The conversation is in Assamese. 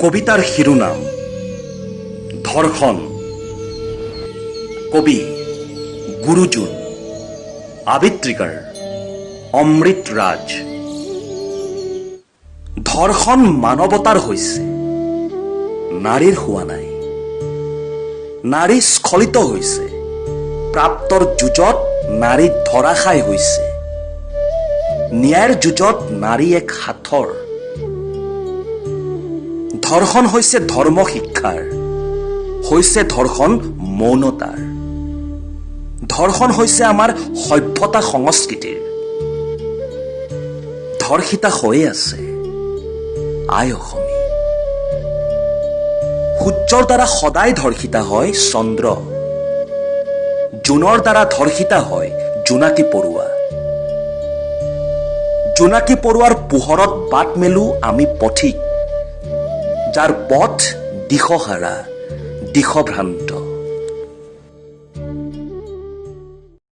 কবিতাৰ শিৰোনাম ধৰ্ষণ। কবি গুৰুজুন, আবৃত্তিকাৰ অমৃত ৰাজ। ধৰ্ষণ মানৱতাৰ হৈছে, নাৰীৰ হোৱা নাই। নাৰী স্খলিত হৈছে, প্ৰাপ্তৰ যুঁজত নাৰী ধৰাশায়ী হৈছে। ন্যায়ৰ যুঁজত নাৰী এক সাঁথৰ। ধৰ্ষণ হৈছে ধৰ্ম শিক্ষাৰ, হৈছে ধৰ্ষণ মৌনতাৰ। ধৰ্ষণ হৈছে আমাৰ সভ্যতা সংস্কৃতিৰ। ধৰ্ষিতা হৈয়ে আছে আই অসমী। সূৰ্যৰ দ্বাৰা সদায় ধৰ্ষিতা হয় চন্দ্ৰ, জোনৰ দ্বাৰা ধৰ্ষিতা হয় জোনাকী পৰুৱা। জোনাকী পৰুৱাৰ পোহৰত বাট মেলো আমি পথিক, যাৰ পথ দিশহাৰা, দিশভ্ৰান্ত।